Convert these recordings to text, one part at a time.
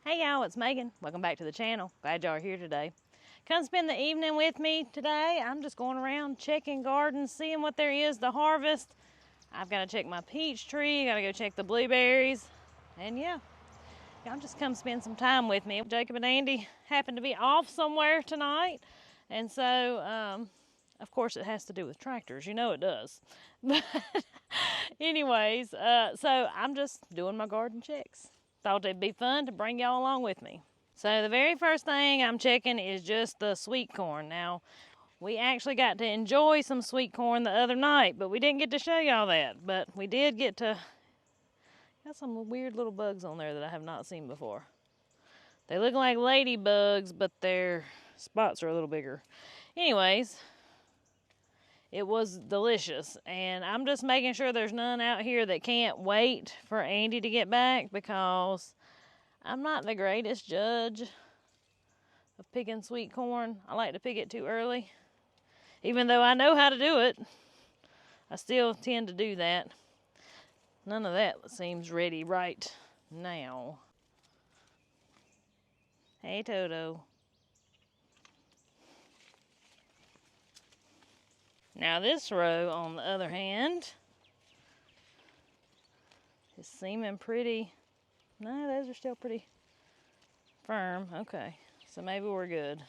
Hey y'all, it's Megan. Welcome back to the channel. Glad y'all are here today. Come spend the evening with me today. I'm just going around checking gardens, seeing what there is to harvest. I've got to check my peach tree, got to go check the blueberries, and yeah, y'all just come spend some time with me. Jacob and Andy happen to be off somewhere tonight, and so of course it has to do with tractors. You know it does. But anyways, so I'm just doing my garden checks. Thought it'd be fun to bring y'all along with me. So the very first thing I'm checking is just the sweet corn. Now, we actually got to enjoy some sweet corn the other night, but we didn't get to show y'all that. But we did get to, got some weird little bugs on there that I have not seen before. They look like ladybugs, but their spots are a little bigger. Anyways, it was delicious, and I'm just making sure there's none out here that can't wait for Andy to get back, because I'm not the greatest judge of picking sweet corn. I like to pick it too early. Even though I know how to do it, I still tend to do that. None of that seems ready right now. Hey, Toto. Now this row, on the other hand, is seeming pretty. No, those are still pretty firm. Okay, so maybe we're good.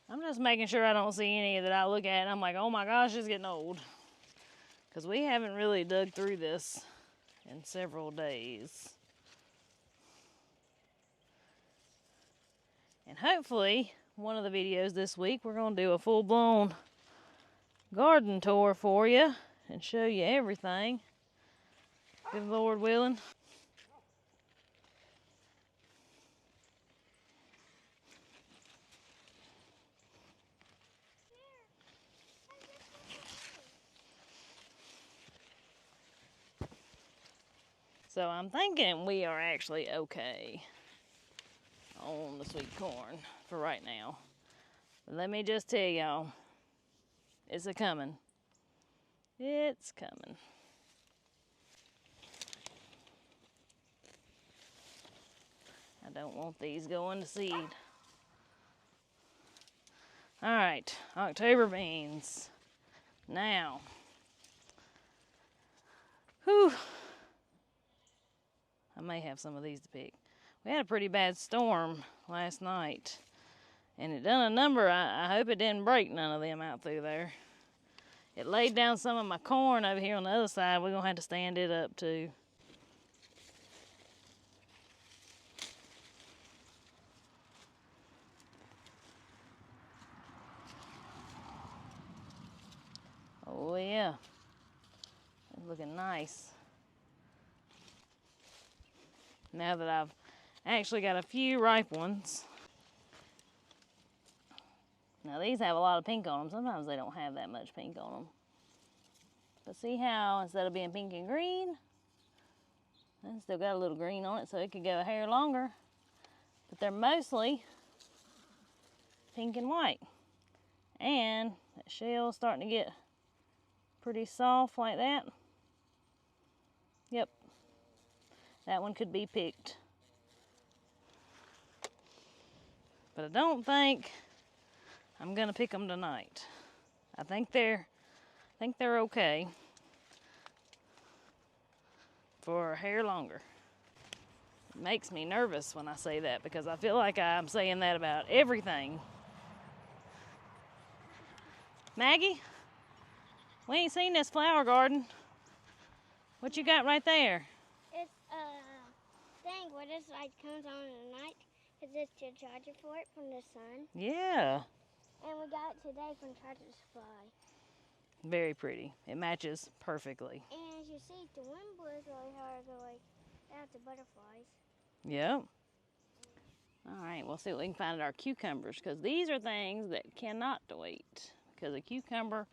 I'm just making sure I don't see any that I look at and I'm like, oh my gosh, it's getting old. Because we haven't really dug through this in several days. And hopefully, one of the videos this week, we're going to do a full-blown garden tour for you and show you everything. Good Lord willing. So I'm thinking we are actually okay on the sweet corn for right now. But let me just tell y'all, it's a-coming. It's coming. I don't want these going to seed. All right, October beans. Now, whew, I may have some of these to pick. We had a pretty bad storm last night, and it done a number. I hope it didn't break none of them out through there. It laid down some of my corn over here on the other side. We're gonna have to stand it up too. Oh yeah, it's looking nice. Now that I've actually got a few ripe ones. Now these have a lot of pink on them. Sometimes they don't have that much pink on them. But see how instead of being pink and green, it's still got a little green on it, so it could go a hair longer. But they're mostly pink and white. And that shell's starting to get pretty soft like that. Yep, that one could be picked. But I don't think I'm gonna pick them tonight. I think they're okay for a hair longer. It makes me nervous when I say that, because I feel like I'm saying that about everything. Maggie, we ain't seen this flower garden. What you got right there? It's a thing where this light comes on at night, because it's the charger for it from the sun. Yeah. And we got it today from Tractor Supply. Very pretty. It matches perfectly. And as you see, the wind blows really hard, so like, that's the butterflies. Yep. All right, we'll see what we can find at our cucumbers, because these are things that cannot wait, because a cucumber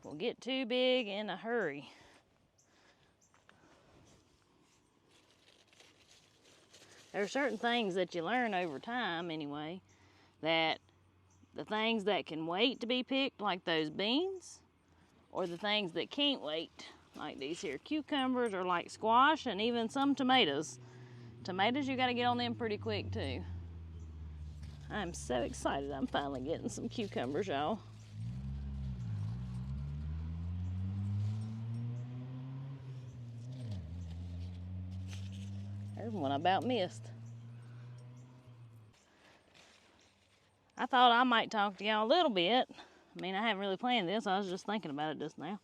will get too big in a hurry. There are certain things that you learn over time anyway, that the things that can wait to be picked, like those beans, or the things that can't wait, like these here cucumbers, or like squash, and even some tomatoes, tomatoes, you gotta get on them pretty quick too. I'm so excited I'm finally getting some cucumbers, y'all. There's one I about missed. I thought I might talk to y'all a little bit. I mean, I haven't really planned this. I was just thinking about it just now.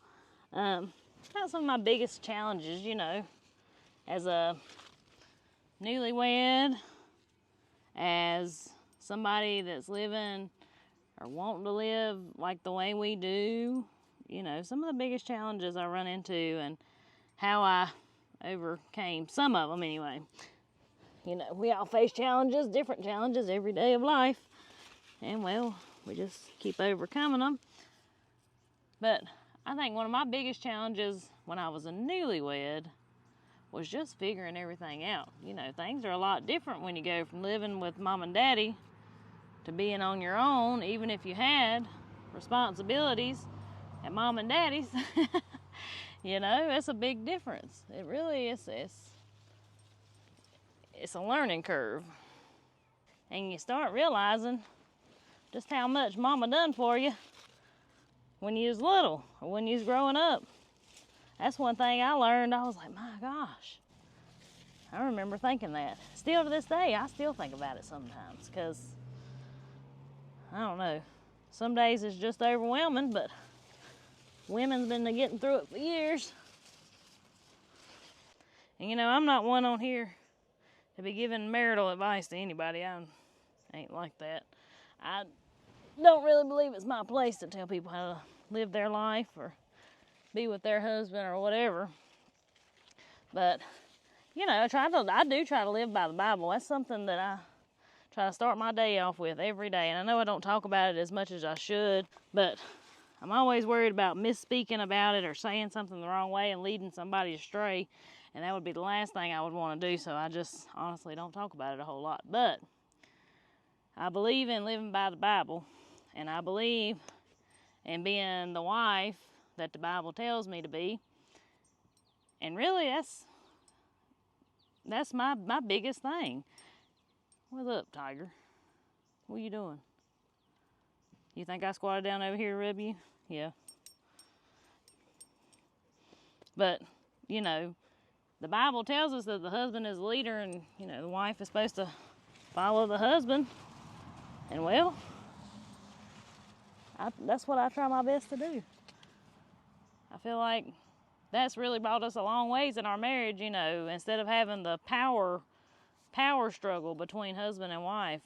About some of my biggest challenges, you know, as a newlywed, as somebody that's living or wanting to live like the way we do. You know, some of the biggest challenges I run into and how I overcame some of them anyway. You know, we all face challenges, different challenges every day of life. And well, we just keep overcoming them. But I think one of my biggest challenges when I was a newlywed was just figuring everything out. You know, things are a lot different when you go from living with mom and daddy to being on your own, even if you had responsibilities at mom and daddy's. You know, it's a big difference. It really is. It's a learning curve. And you start realizing just how much mama done for you when you was little or when you was growing up. That's one thing I learned. I was like, my gosh. I remember thinking that. Still to this day, I still think about it sometimes because, I don't know, some days it's just overwhelming, but women's been getting through it for years. And you know, I'm not one on here to be giving marital advice to anybody. I ain't like that. I don't really believe it's my place to tell people how to live their life or be with their husband or whatever. But, you know, I do try to live by the Bible. That's something that I try to start my day off with every day. And I know I don't talk about it as much as I should, but I'm always worried about misspeaking about it or saying something the wrong way and leading somebody astray. And that would be the last thing I would want to do, so I just honestly don't talk about it a whole lot. But I believe in living by the Bible, and I believe in being the wife that the Bible tells me to be. And really, that's my biggest thing. What's up, Tiger? What are you doing? You think I squatted down over here to rub you? Yeah. But, you know, the Bible tells us that the husband is the leader and, you know, the wife is supposed to follow the husband. And well, that's what I try my best to do. I feel like that's really brought us a long ways in our marriage, you know, instead of having the power struggle between husband and wife.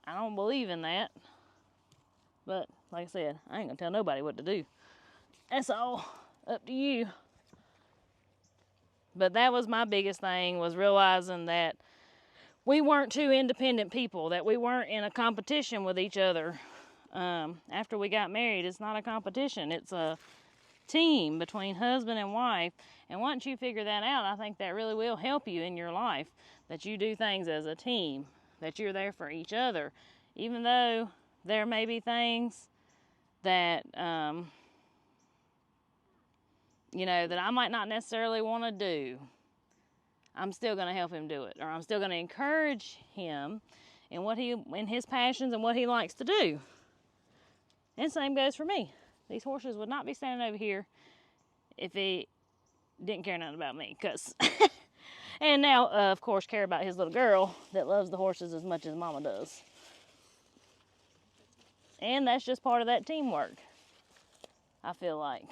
I don't believe in that. But like I said, I ain't gonna tell nobody what to do. That's all up to you. But that was my biggest thing, was realizing that we weren't two independent people, that we weren't in a competition with each other. After we got married, it's not a competition. It's a team between husband and wife. And once you figure that out, I think that really will help you in your life, that you do things as a team, that you're there for each other. Even though there may be things that, you know, that I might not necessarily want to do, I'm still going to help him do it, or I'm still going to encourage him in his passions and what he likes to do. And same goes for me. These horses would not be standing over here if he didn't care nothing about me, and now, of course, care about his little girl that loves the horses as much as Mama does. And that's just part of that teamwork, I feel like.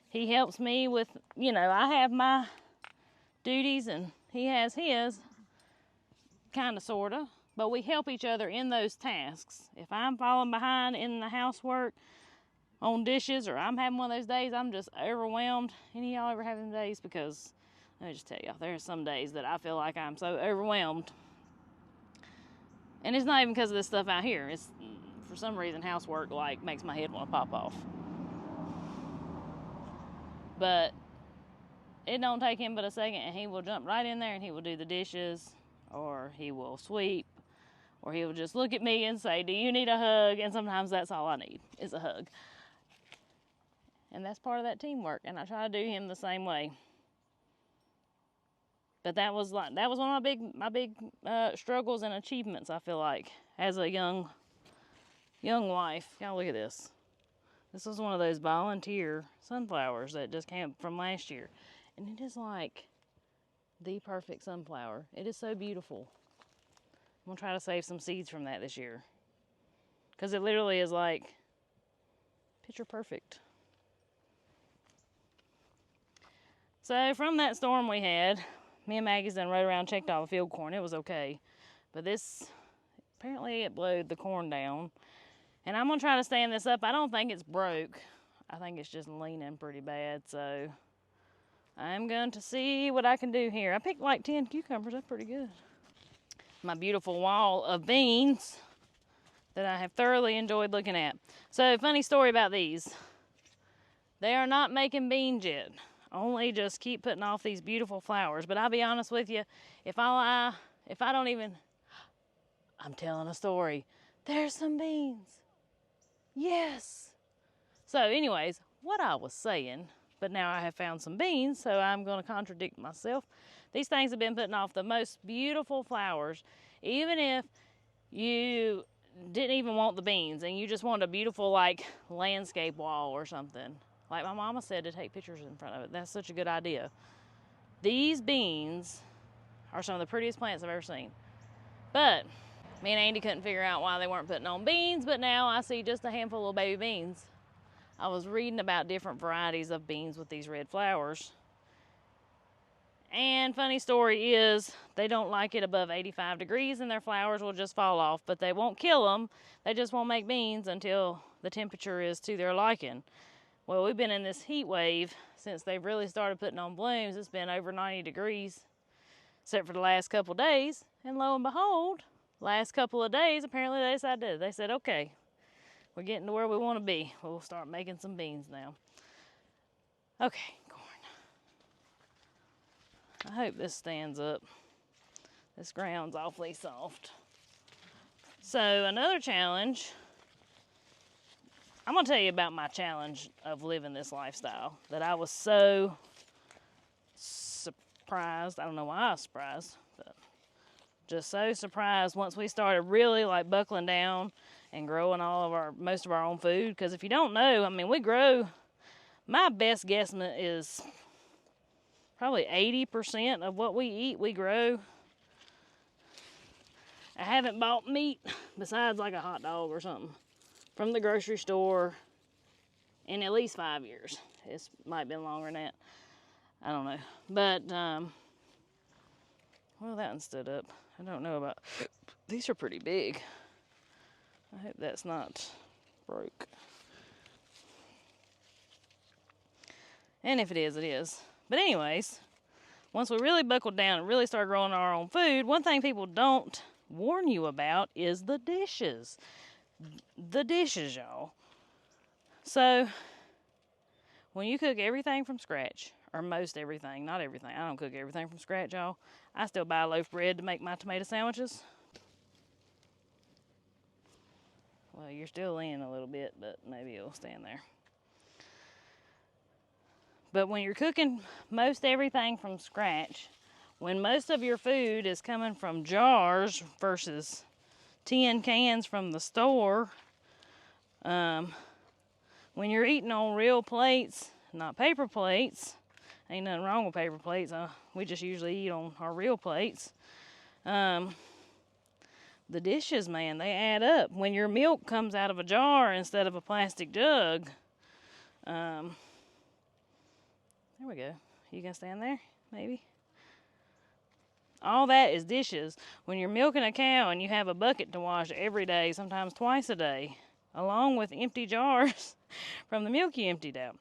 He helps me with, you know, I have my duties and he has his, kind of, sort of. But we help each other in those tasks. If I'm falling behind in the housework, on dishes, or I'm having one of those days I'm just overwhelmed. Any of y'all ever have them days? Because let me just tell y'all, there are some days that I feel like I'm so overwhelmed. And it's not even because of this stuff out here. It's, for some reason, housework like makes my head want to pop off. But it don't take him but a second, and he will jump right in there and he will do the dishes, or he will sweep, or he will just look at me and say, do you need a hug? And sometimes that's all I need, is a hug. And that's part of that teamwork, and I try to do him the same way. But that was one of my big struggles and achievements, I feel like, as a young wife. Y'all look at this. This was one of those volunteer sunflowers that just came from last year. And it is like the perfect sunflower. It is so beautiful. I'm gonna try to save some seeds from that this year. Because it literally is like picture perfect. So from that storm we had, me and Maggie's done rode around, checked all the field corn. It was okay. But this, apparently it blowed the corn down. And I'm gonna try to stand this up. I don't think it's broke. I think it's just leaning pretty bad. So I'm going to see what I can do here. I picked like 10 cucumbers. That's pretty good. My beautiful wall of beans that I have thoroughly enjoyed looking at. So funny story about these. They are not making beans yet. Only just keep putting off these beautiful flowers. But I'll be honest with you, if I don't even, I'm telling a story. There's some beans. Yes. So anyways, what I was saying, but now I have found some beans, so I'm going to contradict myself. These things have been putting off the most beautiful flowers, even if you didn't even want the beans and you just want a beautiful like landscape wall or something. Like my mama said, to take pictures in front of it. That's such a good idea. These beans are some of the prettiest plants I've ever seen. But me and Andy couldn't figure out why they weren't putting on beans, but now I see just a handful of baby beans. I was reading about different varieties of beans with these red flowers. And funny story is, they don't like it above 85 degrees and their flowers will just fall off, but they won't kill them. They just won't make beans until the temperature is to their liking. Well, we've been in this heat wave since they've really started putting on blooms. It's been over 90 degrees, except for the last couple days. And lo and behold, last couple of days, apparently they decided, they said, okay, we're getting to where we want to be. We'll start making some beans now. Okay, corn. I hope this stands up. This ground's awfully soft. So another challenge, I'm gonna tell you about my challenge of living this lifestyle that I was so surprised. I don't know why I was surprised, but just so surprised once we started really like buckling down and growing most of our own food. Because if you don't know, I mean, we grow, my best guesstimate is probably 80% of what we eat, we grow. I haven't bought meat besides like a hot dog or something from the grocery store in at least 5 years. It might have been longer than that. I don't know. But, well, that one stood up. I don't know about, these are pretty big. I hope that's not broke. And if it is, it is. But anyways, once we really buckled down and really started growing our own food, one thing people don't warn you about is the dishes. The dishes, y'all. So, when you cook everything from scratch, or most everything, not everything, I don't cook everything from scratch, y'all. I still buy a loaf of bread to make my tomato sandwiches. Well, you're still leaning a little bit, but maybe it'll stand there. But when you're cooking most everything from scratch, when most of your food is coming from jars versus tin cans from the store, when you're eating on real plates, not paper plates, ain't nothing wrong with paper plates. We just usually eat on our real plates. The dishes, man, they add up. When your milk comes out of a jar instead of a plastic jug, there we go. You can stand there, maybe? All that is dishes. When you're milking a cow and you have a bucket to wash every day, sometimes twice a day, along with empty jars from the milk you emptied out.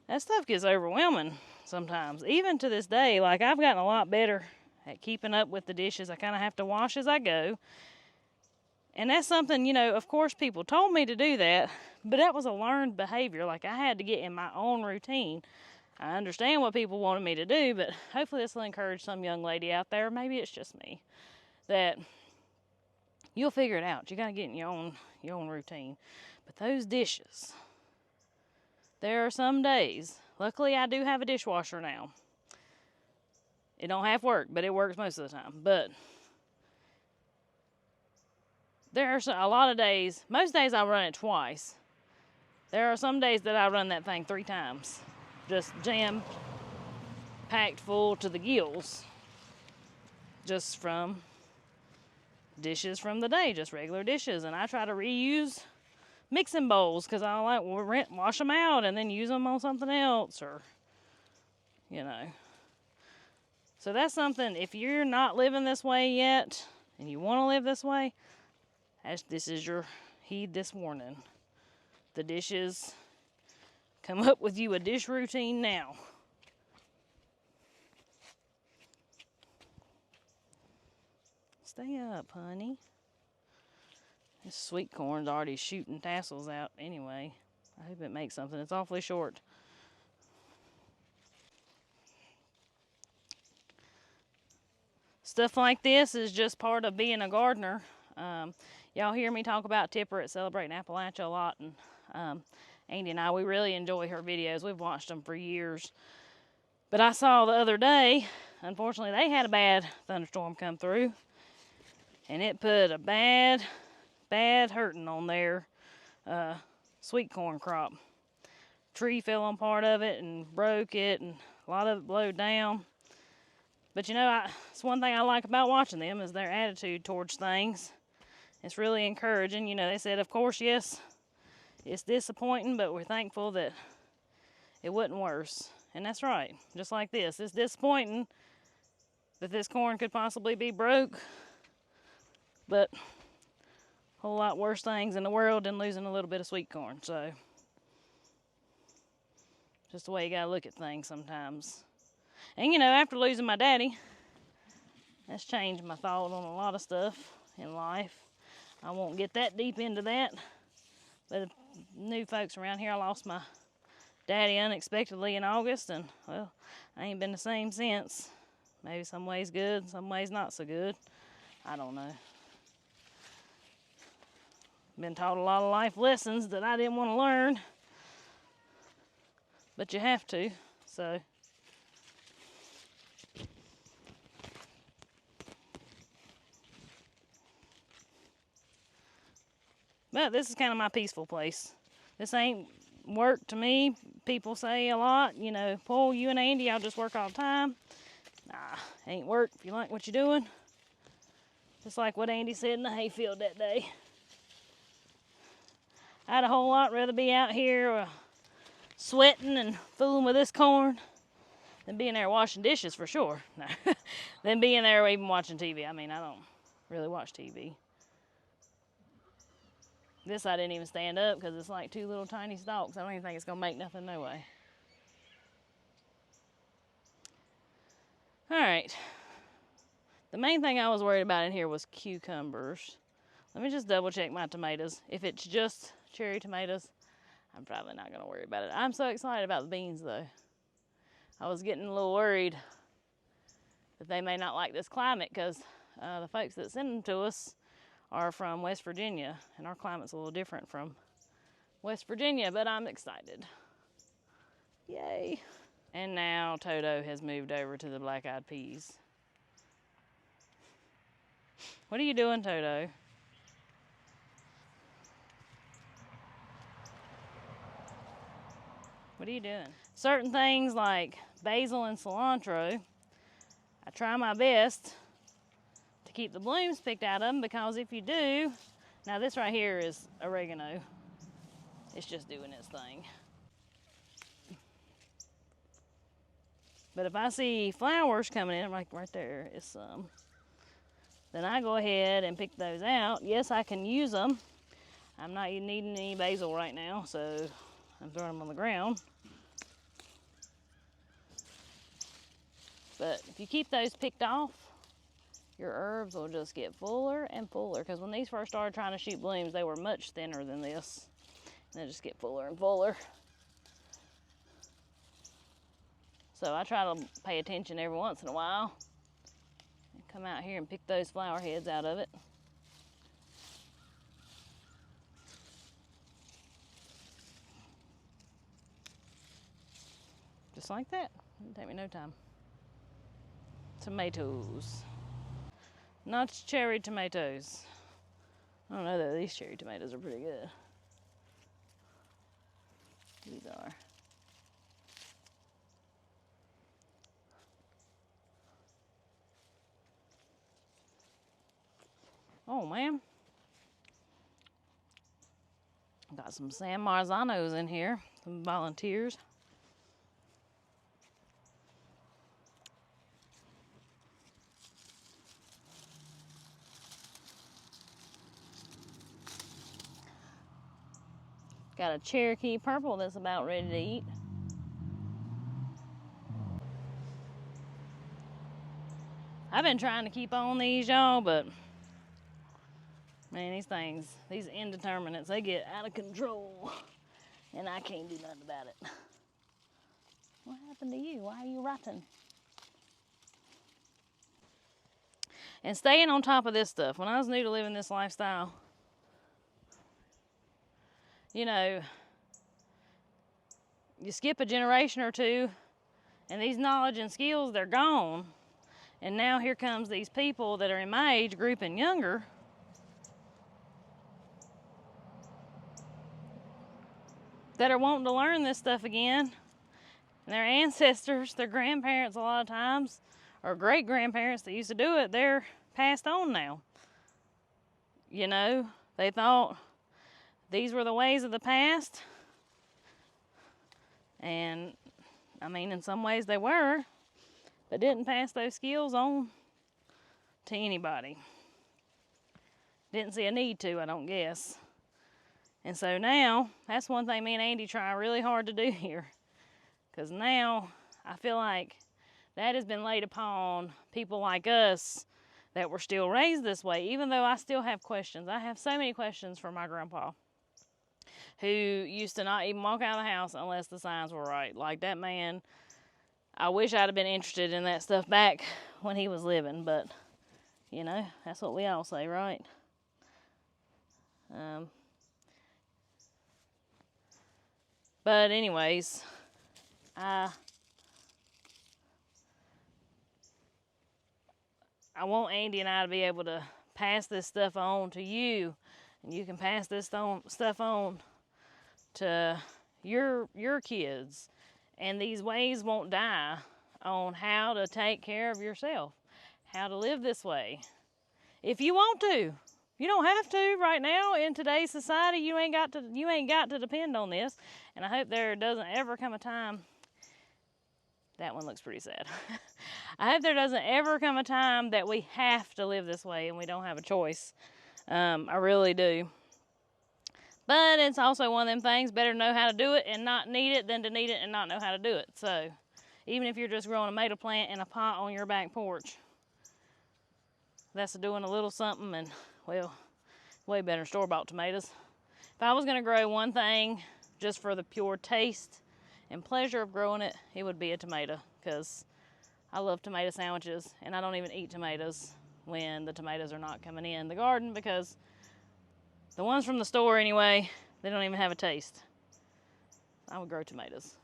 That stuff gets overwhelming sometimes. Even to this day, like I've gotten a lot better at keeping up with the dishes. I kind of have to wash as I go. And that's something, you know, of course people told me to do that, but that was a learned behavior. Like I had to get in my own routine. I understand what people wanted me to do, but hopefully this will encourage some young lady out there, maybe it's just me, that you'll figure it out. You got to get in your own routine. But those dishes, there are some days, luckily I do have a dishwasher now, It don't half work, but it works most of the time. But there are a lot of days, most days I run it twice. There are some days that I run that thing 3 times. Just jam packed full to the gills. Just from dishes from the day, just regular dishes. And I try to reuse mixing bowls because I like wash them out and then use them on something else, or, you know. So that's something, if you're not living this way yet and you want to live this way, this is your heed this morning. The dishes, come up with you a dish routine now. Stay up, honey. This sweet corn's already shooting tassels out anyway. I hope it makes something. It's awfully short. Stuff like this is just part of being a gardener. Y'all hear me talk about Tipper at Celebrating Appalachia a lot, and Andy and I, we really enjoy her videos. We've watched them for years. But I saw the other day, unfortunately, they had a bad thunderstorm come through, and it put a bad hurting on their sweet corn crop. Tree fell on part of it and broke it, and a lot of it blowed down. But you know, it's one thing I like about watching them is their attitude towards things. It's really encouraging. You know, they said, of course, yes, it's disappointing, but we're thankful that it wasn't worse. And that's right, just like this. It's disappointing that this corn could possibly be broke, but a whole lot worse things in the world than losing a little bit of sweet corn. So, just the way you gotta look at things sometimes. And you know, after losing my daddy, that's changed my thought on a lot of stuff in life. I won't get that deep into that. But new folks around here, I lost my daddy unexpectedly in August, and well, I ain't been the same since. Maybe some ways good, some ways not so good. I don't know. Been taught a lot of life lessons that I didn't want to learn, but you have to, so. But this is kind of my peaceful place. This ain't work to me. People say a lot, you know, Paul, you and Andy, y'all just work all the time. Nah, ain't work if you like what you're doing. Just like what Andy said in the hayfield that day. I'd a whole lot rather be out here sweating and fooling with this corn than being there washing dishes, for sure. Than being there or even watching TV. I mean, I don't really watch TV. This I didn't even stand up because it's like 2 little tiny stalks. I don't even think it's going to make nothing no way. All right. The main thing I was worried about in here was cucumbers. Let me just double check my tomatoes. If it's just cherry tomatoes, I'm probably not going to worry about it. I'm so excited about the beans though. I was getting a little worried that they may not like this climate because the folks that send them to us are from West Virginia, and our climate's a little different from West Virginia, but I'm excited. Yay. And now Toto has moved over to the black-eyed peas. What are you doing, Toto? What are you doing? Certain things like basil and cilantro, I try my best to keep the blooms picked out of them, because if you do, now this right here is oregano. It's just doing its thing. But if I see flowers coming in, like right there is some, then I go ahead and pick those out. Yes, I can use them. I'm not needing any basil right now, so I'm throwing them on the ground. But if you keep those picked off, your herbs will just get fuller and fuller, because when these first started trying to shoot blooms, they were much thinner than this. And they just get fuller and fuller. So I try to pay attention every once in a while and come out here and pick those flower heads out of it. Just like that. It'll take me no time. tomatoes. Not cherry tomatoes. I don't know though, these cherry tomatoes are pretty good. These are. Oh man. Got some San Marzanos in here, some volunteers. Got a Cherokee purple that's about ready to eat. I've been trying to keep on these, y'all, but man, these things, these indeterminates, they get out of control, and I can't do nothing about it. What happened to you? Why are you rotting? And staying on top of this stuff. When I was new to living this lifestyle, you know, you skip a generation or two, and these knowledge and skills, they're gone. And now here comes these people that are in my age group and younger, that are wanting to learn this stuff again. And their ancestors, their grandparents a lot of times, or great-grandparents that used to do it, they're passed on now. You know, they thought these were the ways of the past. And, I mean, in some ways they were, but didn't pass those skills on to anybody. Didn't see a need to, I don't guess. And so now, that's one thing me and Andy try really hard to do here. Because now, I feel like that has been laid upon people like us that were still raised this way, even though I still have questions. I have so many questions for my grandpa, who used to not even walk out of the house unless the signs were right. Like that man, I wish I'd have been interested in that stuff back when he was living, but, you know, that's what we all say, right? But anyways, I want Andy and I to be able to pass this stuff on to you, and you can pass this stuff on to your kids. And these ways won't die on how to take care of yourself, how to live this way. If you want to. You don't have to right now in today's society. You ain't got to depend on this. And I hope there doesn't ever come a time. That one looks pretty sad. I hope there doesn't ever come a time that we have to live this way and we don't have a choice. I really do. But it's also one of them things, better to know how to do it and not need it than to need it and not know how to do it. So even if you're just growing a tomato plant in a pot on your back porch, that's doing a little something, and well, way better than store-bought tomatoes. If I was going to grow one thing just for the pure taste and pleasure of growing it, it would be a tomato, because I love tomato sandwiches, and I don't even eat tomatoes when the tomatoes are not coming in the garden, because the ones from the store anyway, they don't even have a taste. I would grow tomatoes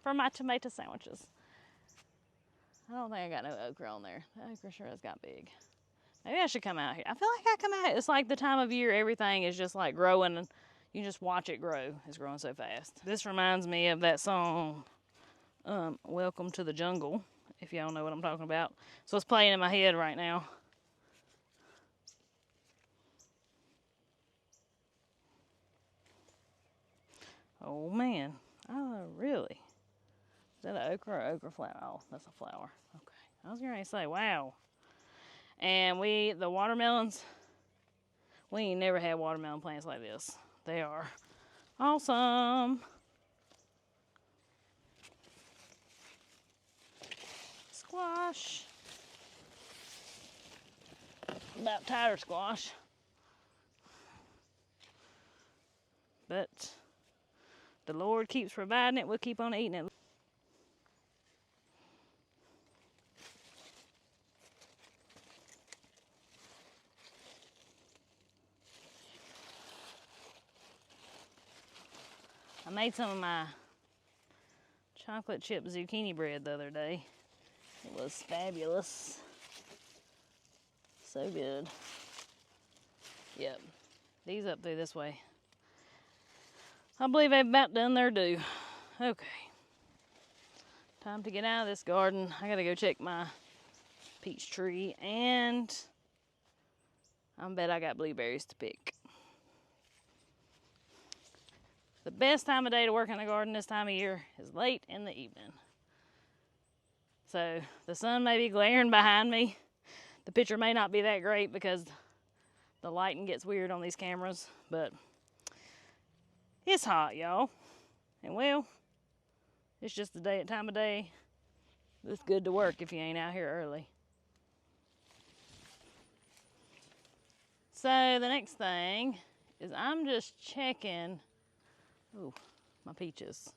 for my tomato sandwiches. I don't think I got no okra on there. The okra sure has got big. Maybe I should come out here. I feel like I come out, it's like the time of year everything is just like growing, and you just watch it grow. It's growing so fast. This reminds me of that song, Welcome to the Jungle, if y'all know what I'm talking about. So it's playing in my head right now. Oh man, oh really? Is that an okra or okra flower? Oh, that's a flower. Okay, I was gonna say, wow. And the watermelons, we ain't never had watermelon plants like this. They are awesome. Squash. About tired of squash. But the Lord keeps providing it. We'll keep on eating it. I made some of my chocolate chip zucchini bread the other day. It was fabulous. So good. Yep, these up through this way. I believe they've about done their due. Okay, time to get out of this garden. I gotta go check my peach tree, and I bet I got blueberries to pick. The best time of day to work in the garden this time of year is late in the evening. So the sun may be glaring behind me. The picture may not be that great because the lighting gets weird on these cameras, but it's hot, y'all. And well, it's just the time of day that's good to work if you ain't out here early. So the next thing is I'm just checking, ooh, my peaches.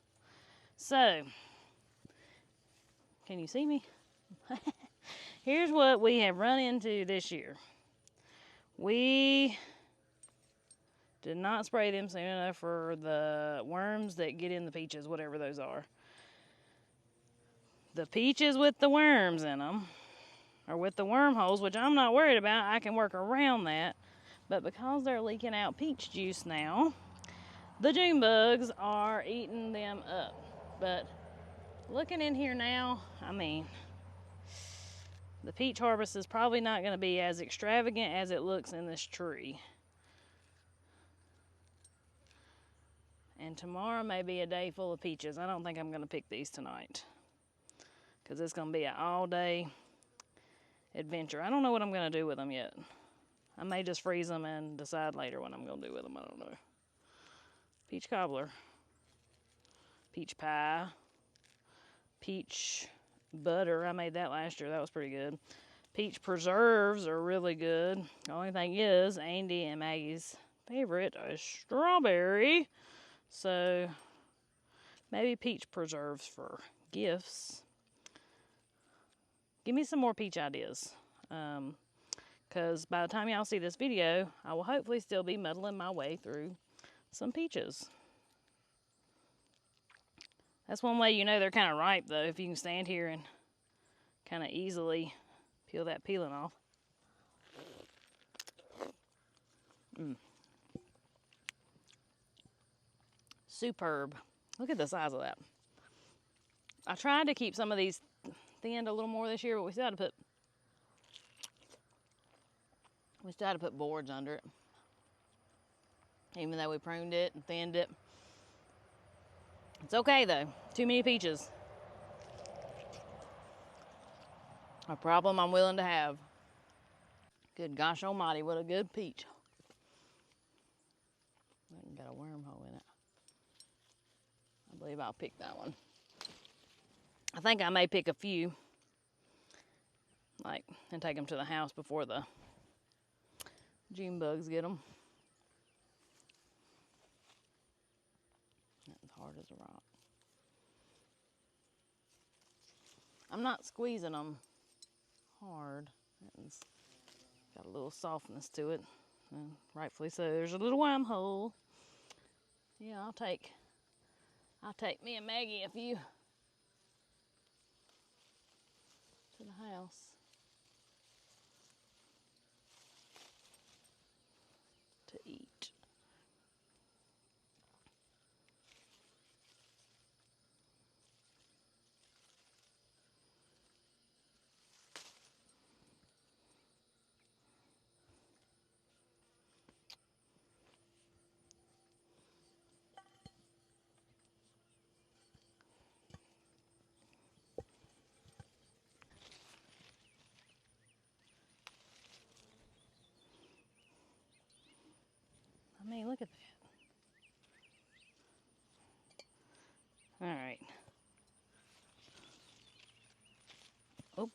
So, can you see me? Here's what we have run into this year. We did not spray them soon enough for the worms that get in the peaches, whatever those are. The peaches with the worms in them, or with the wormholes, which I'm not worried about, I can work around that. But because they're leaking out peach juice now, the June bugs are eating them up. But looking in here now, I mean, the peach harvest is probably not going to be as extravagant as it looks in this tree. And tomorrow may be a day full of peaches. I don't think I'm going to pick these tonight, because it's going to be an all-day adventure. I don't know what I'm going to do with them yet. I may just freeze them and decide later what I'm going to do with them. I don't know. Peach cobbler, peach pie, peach butter. I made that last year. That was pretty good. Peach preserves are really good. The only thing is, Andy and Maggie's favorite is strawberry. So maybe peach preserves for gifts. Give me some more peach ideas. Because by the time y'all see this video, I will hopefully still be muddling my way through some peaches. That's one way you know they're kind of ripe, though, if you can stand here and kind of easily peel that peeling off. Superb. Look at the size of that. I tried to keep some of these thinned a little more this year, but we still had to put boards under it. Even though we pruned it and thinned it. It's okay though. Too many peaches. A problem I'm willing to have. Good gosh almighty, what a good peach. Got a wormhole in it. I believe I'll pick that one. I think I may pick a few, and take them to the house before the June bugs get them. That's hard as a rock. I'm not squeezing them hard. It's got a little softness to it, and rightfully so. There's a little worm hole. Yeah, I'll take me and Maggie a few to the house. To eat. I mean, look at that. All right. Oh,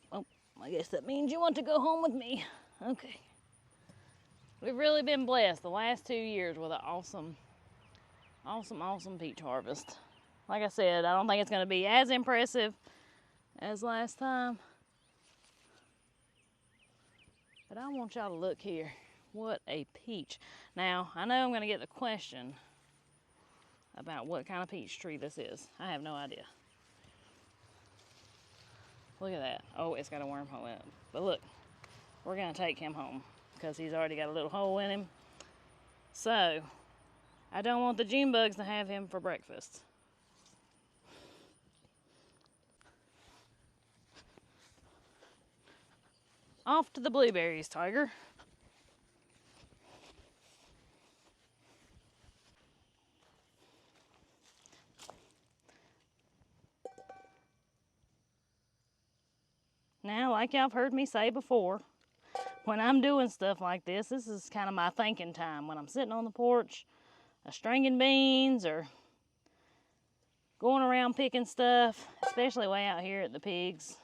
I guess that means you want to go home with me. Okay. We've really been blessed the last 2 years with an awesome peach harvest. Like I said, I don't think it's going to be as impressive as last time. But I want y'all to look here. What a peach. Now, I know I'm going to get the question about what kind of peach tree this is. I have no idea. Look at that. Oh, it's got a wormhole in it. But look, we're gonna take him home because he's already got a little hole in him. So, I don't want the June bugs to have him for breakfast. Off to the blueberries, Tiger. Now, like y'all have heard me say before, when I'm doing stuff like this is kind of my thinking time. When I'm sitting on the porch, stringing beans or going around picking stuff, especially way out here at the pigs.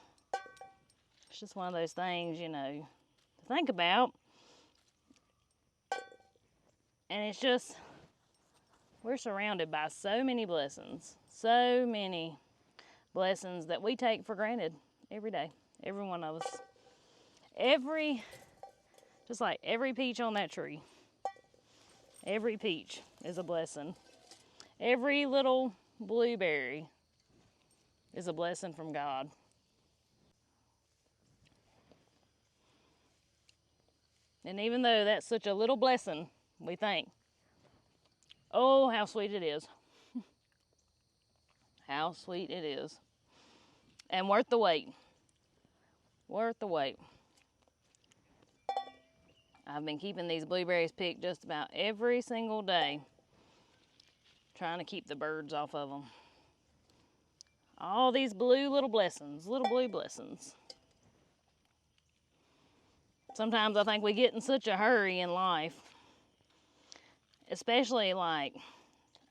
It's just one of those things, you know, to think about. And it's just, we're surrounded by so many blessings that we take for granted every day. Every one of us. Just like every peach on that tree. Every peach is a blessing. Every little blueberry is a blessing from God. And even though that's such a little blessing, we think, oh, how sweet it is. How sweet it is. And worth the wait. Worth the wait. I've been keeping these blueberries picked just about every single day, trying to keep the birds off of them. All these blue little blessings, little blue blessings. Sometimes I think we get in such a hurry in life, especially like,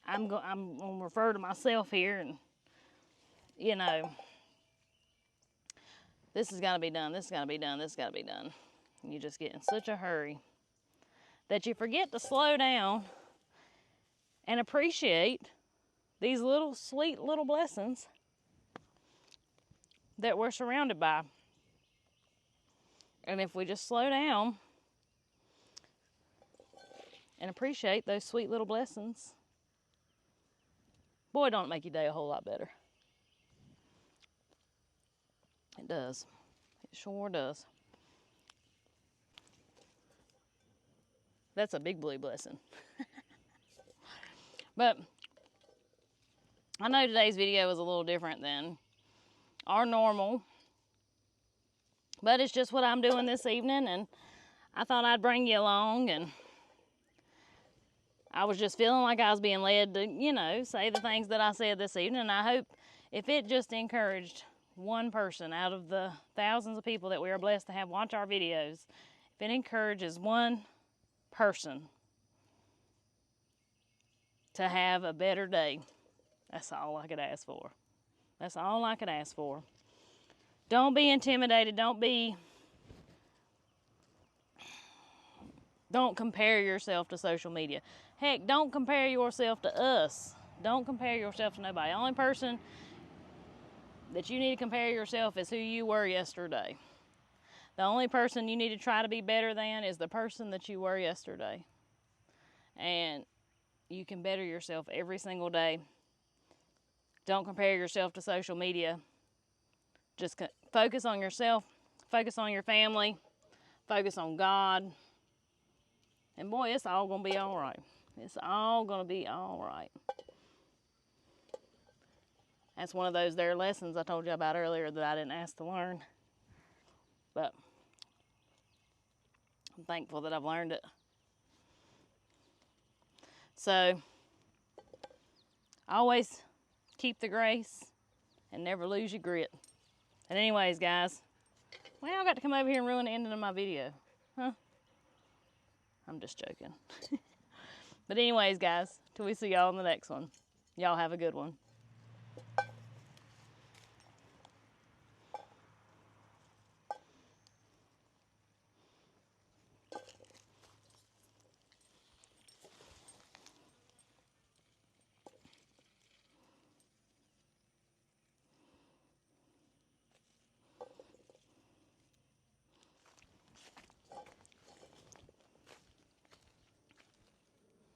I'm going to refer to myself here, and you know, this has got to be done, this has got to be done, this has got to be done. And you just get in such a hurry that you forget to slow down and appreciate these little sweet little blessings that we're surrounded by. And if we just slow down and appreciate those sweet little blessings, boy, don't it make your day a whole lot better. It does. It sure does. That's a big blue blessing. But I know today's video is a little different than our normal, but it's just what I'm doing this evening, and I thought I'd bring you along, and I was just feeling like I was being led to, you know, say the things that I said this evening, and I hope if it just encouraged one person out of the thousands of people that we are blessed to have watch our videos, if it encourages one person to have a better day, that's all I could ask for. That's all I could ask for. Don't be intimidated. Don't compare yourself to social media. Heck, don't compare yourself to us. Don't compare yourself to nobody. The only person that you need to compare yourself is who you were yesterday. The only person you need to try to be better than is the person that you were yesterday. And you can better yourself every single day. Don't compare yourself to social media. Just focus on yourself, focus on your family, focus on God. And boy, it's all going to be all right. It's all going to be all right. That's one of those there lessons I told you about earlier that I didn't ask to learn. But I'm thankful that I've learned it. So, always keep the grace and never lose your grit. And anyways, guys, well, I got to come over here and ruin the ending of my video. Huh? I'm just joking. But anyways, guys, till we see y'all in the next one. Y'all have a good one.